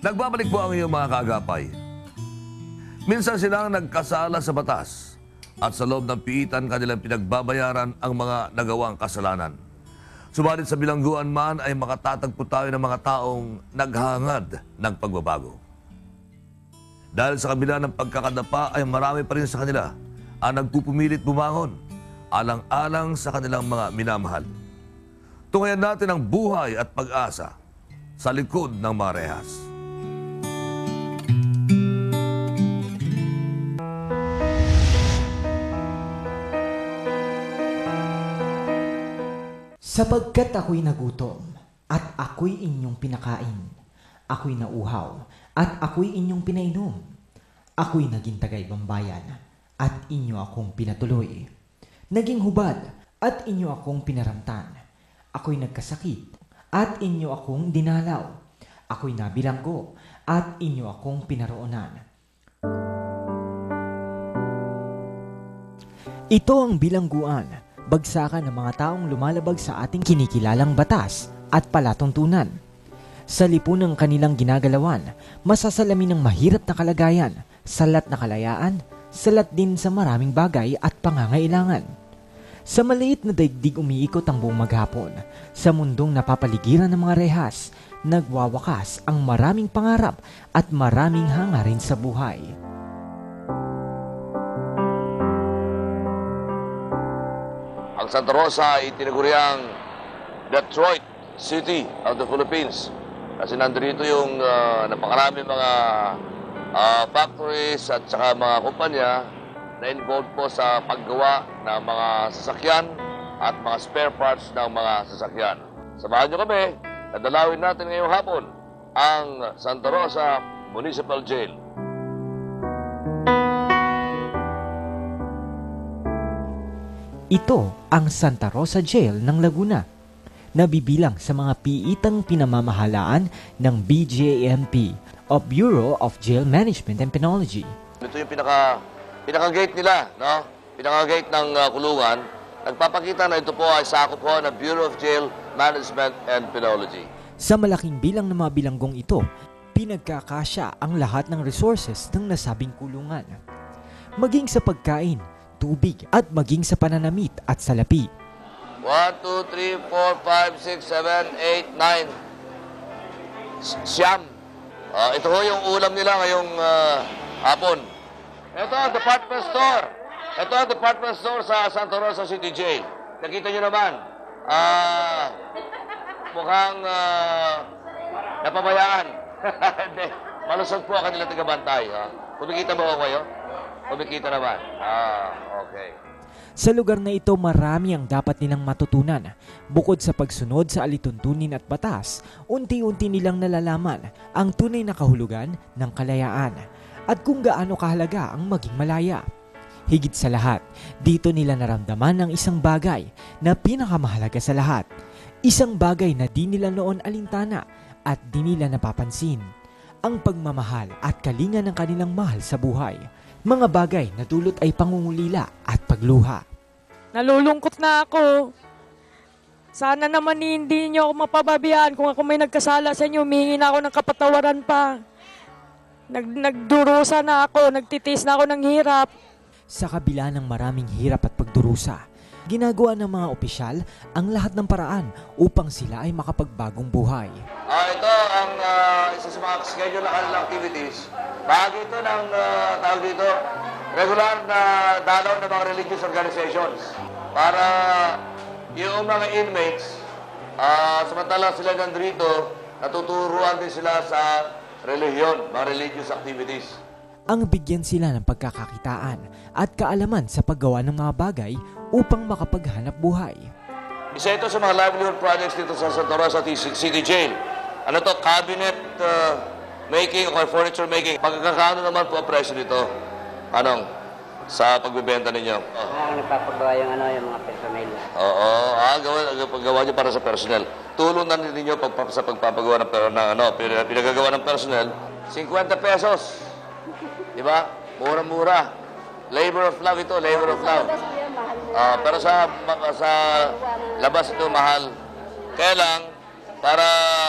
Nagbabalik po ang iyong mga kaagapay. Minsan silang nagkasala sa batas at sa loob ng piitan kanilang pinagbabayaran ang mga nagawang kasalanan. Subalit sa bilangguan man ay makatatagpo tayo ng mga taong naghahangad ng pagbabago. Dahil sa kabila ng pagkakadapa ay marami pa rin sa kanila ang nagpupumilit bumangon alang-alang sa kanilang mga minamahal. Tungayan natin ang buhay at pag-asa sa likod ng mga rehas. Sapagkat ako'y nagutom, at ako'y inyong pinakain. Ako'y nauhaw, at ako'y inyong pinainom. Ako'y naging tagaibambayan, at inyo akong pinatuloy. Naging hubad, at inyo akong pinaramtan. Ako'y nagkasakit, at inyo akong dinalaw. Ako'y nabilanggo, at inyo akong pinaroonan. Ito ang bilangguan. Bagsakan ng mga taong lumalabag sa ating kinikilalang batas at palatuntunan. Sa lipunang kanilang ginagalawan, masasalamin ng mahirap na kalagayan, salat na kalayaan, salat din sa maraming bagay at pangangailangan. Sa maliit na daigdig umiikot ang buong maghapon, sa mundong napapaligiran ng mga rehas, nagwawakas ang maraming pangarap at maraming hangarin sa buhay. Ang Santa Rosa ay tinaguriang Detroit City of the Philippines. Kasi nandito yung napakarami mga factories at saka mga kumpanya na involved po sa paggawa ng mga sasakyan at mga spare parts ng mga sasakyan. Samahan nyo kami, nadalawin natin ngayong hapon ang Santa Rosa Municipal Jail. Ito ang Santa Rosa Jail ng Laguna, nabibilang sa mga piitang pinamamahalaan ng BJMP o Bureau of Jail Management and Penology. Ito yung pinaka-gate nila, no? Pinaka-gate ng kulungan. Nagpapakita na ito po ay sakop po ng Bureau of Jail Management and Penology. Sa malaking bilang ng mga bilanggong ito, pinagkakasya ang lahat ng resources ng nasabing kulungan. Maging sa pagkain, tubig at maging sa pananamit at salapi. 1, 2, 3, 4, 5, 6, 7, 8, 9. Siyam. Ito ho yung ulam nila ngayong hapon. Ito ang department store. Ito ang department store sa Santa Rosa City Jail. Nakita nyo naman. Mukhang napabayaan. Hindi. Malusog po ang kanilang tagabantay. Kumikita ba ako kayo? Kumikita naman. Okay. Sa lugar na ito, marami ang dapat nilang matutunan. Bukod sa pagsunod sa alituntunin at batas, unti-unti nilang nalalaman ang tunay na kahulugan ng kalayaan at kung gaano kahalaga ang maging malaya. Higit sa lahat, dito nila naramdaman ang isang bagay na pinakamahalaga sa lahat. Isang bagay na di nila noon alintana at di nila napapansin. Ang pagmamahal at kalinga ng kanilang mahal sa buhay. Mga bagay na dulot ay pangungulila at pagluha. Nalulungkot na ako. Sana naman hindi niyo ako mapababayaan. Kung ako may nagkasala sa inyo, humingi na ako ng kapatawaran pa. Nagdurusa na ako, nagtitis na ako ng hirap. Sa kabila ng maraming hirap at pagdurusa, ginagawa ng mga opisyal ang lahat ng paraan upang sila ay makapagbagong buhay. Ito ang isa sa mga schedule na kanilang activities. Bahagi ito ng tawag dito, regular na dalaw ng mga religious organizations para yung mga inmates, samantala sila nandito, natuturuan din sila sa relihiyon, mga religious activities. Ang bigyan sila ng pagkakakitaan at kaalaman sa paggawa ng mga bagay upang makapaghanap buhay. Isa ito sa mga livelihood projects dito sa Santa Rosa City Jail. Ano to? Cabinet making or furniture making. Pagkakano naman po ang presyo dito? Anong? Sa pagbibenta ninyo? Nagpapagawa yung mga personnel. Oo. Paggawa nyo para sa personnel. Tulong na ninyo sa pagpapagawa ng pinagagawa ng personnel. 50 pesos. Diba? Mura-mura. Labor of love ito, labor of love. Pero sa labas ito mahal. Kaya lang, para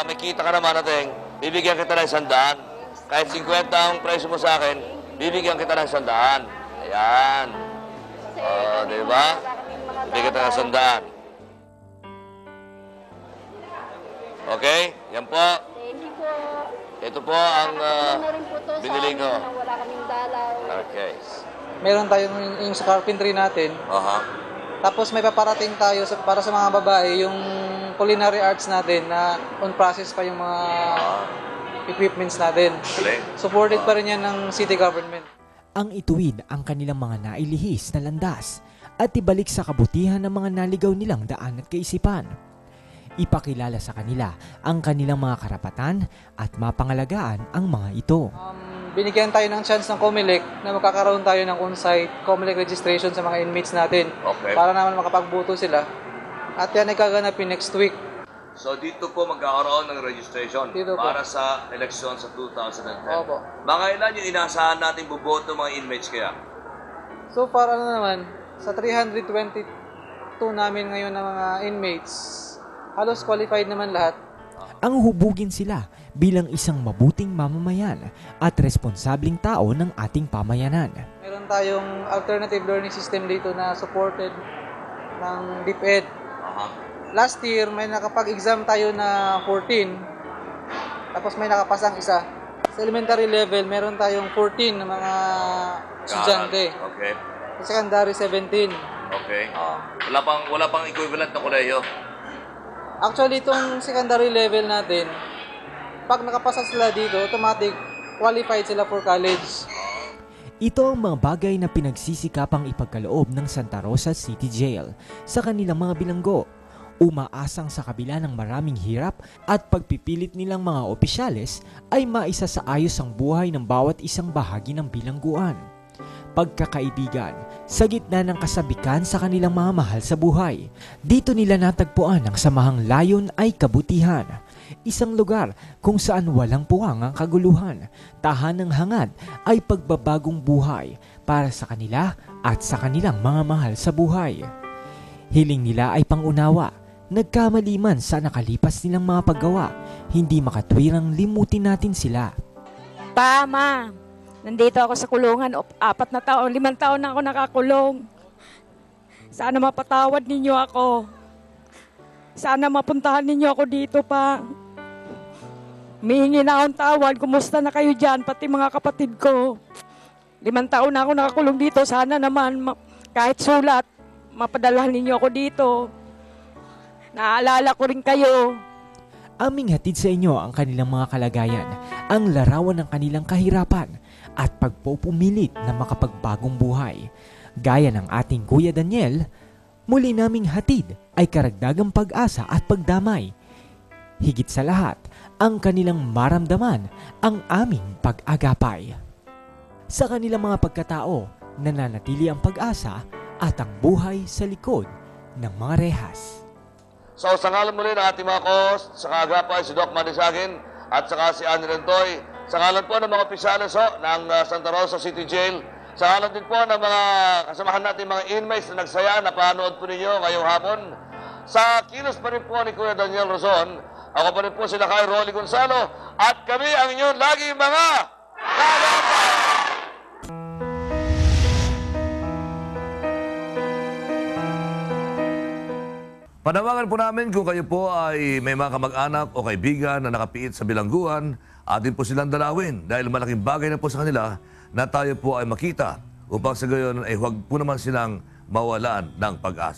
may kita ka naman natin, bibigyan kita ng 100. kahit 50 ang presyo mo sa akin, bibigyan kita ng 100. Ayan. Di ba? Bibigyan kita ng 100. Okay? Yan po. Thank you po. Ito po ang Ano rin po to binili sa ko. amin na wala kaming dalaw. Okay. Meron tayong yung sa carpentry natin. Aha. Tapos may paparating tayo para sa mga babae, yung culinary arts natin na on process pa yung mga equipments natin. Galing. Supported pa rin yan ng city government. Ang ituwid ang kanilang mga nailihis na landas at ibalik sa kabutihan ng mga naligaw nilang daan at kaisipan. Ipakilala sa kanila ang kanilang mga karapatan at mapangalagaan ang mga ito. Binigyan tayo ng chance ng COMELEC na magkakaroon tayo ng on-site COMELEC registration sa mga inmates natin. Okay. Para naman makapagbuto sila. At yan ay gaganapin next week. So dito po magkakaroon ng registration Dito po. para sa eleksyon sa 2010. Opo. Mga ilan yung inaasahan natin buboto mga inmates kaya? So far naman, sa 322 namin ngayon na mga inmates, halos qualified naman lahat. Ang hubugin sila bilang isang mabuting mamamayan at responsableng tao ng ating pamayanan. Meron tayong alternative learning system dito na supported ng DepEd. Aha. Last year, may nakapag-exam tayo na 14. Tapos may nakapasang isa. Sa elementary level, meron tayong 14 na mga estudyante. Okay. Sa secondary, 17. Okay. Wala pang equivalent na kolehiyo. Actually, itong secondary level natin, pag nakapasa sila dito, automatic qualified sila for college. Ito ang mga bagay na pinagsisikapang ipagkaloob ng Santa Rosa City Jail sa kanilang mga bilanggo. Umaasang sa kabila ng maraming hirap at pagpipilit nilang mga opisyales ay maisa sa ayos ang buhay ng bawat isang bahagi ng bilangguan. Pagkakaibigan sa gitna ng kasabikan sa kanilang mga mahal sa buhay. Dito nila natagpuan ang samahang layon ay kabutihan. Isang lugar kung saan walang puwang ang kaguluhan. Tahanang hangad ay pagbabagong buhay para sa kanila at sa kanilang mga mahal sa buhay. Hiling nila ay pangunawa. Nagkamali man sa nakalipas nilang mga paggawa, hindi makatwirang limutin natin sila. Tama. Nandito ako sa kulungan. 4 na taon, 5 taon na ako nakakulong. Sana mapatawad ninyo ako. Sana mapuntahan ninyo ako dito pa. Mihingi na akong tawad. Kumusta na kayo dyan, pati mga kapatid ko. 5 taon na ako nakakulong dito. Sana naman, kahit sulat, mapadalahan ninyo ako dito. Naalala ko rin kayo. Aming hatid sa inyo ang kanilang mga kalagayan, ang larawan ng kanilang kahirapan at pagpupumilit na makapagbagong buhay. Gaya ng ating Kuya Daniel, muli naming hatid ay karagdagang pag-asa at pagdamay. Higit sa lahat, ang kanilang maramdaman ang aming pag-agapay. Sa kanilang mga pagkatao, nananatili ang pag-asa at ang buhay sa likod ng mga rehas. So sa ngalan muli ng ating mga host, sa kaagapay si Doc Manisagin at saka si Annie Rentoy, sa ngalan po ng mga opisyalis ng Santa Rosa City Jail, sa ngalan din po ng mga kasamahan natin mga inmates na nagsaya na panood po ninyo ngayong hapon. Sa kilos pa rin po ni Kuya Daniel Rozon, ako pa rin po si Lakay Rolly Gonzalo at kami ang inyong lagi mga kaagapay! Panawagan po namin kung kayo po ay may mga kamag-anak o kaibigan na nakapiit sa bilangguan, atin po silang dalawin dahil malaking bagay na po sa kanila na tayo po ay makita upang sa gayon ay huwag po naman silang mawalan ng pag-asa.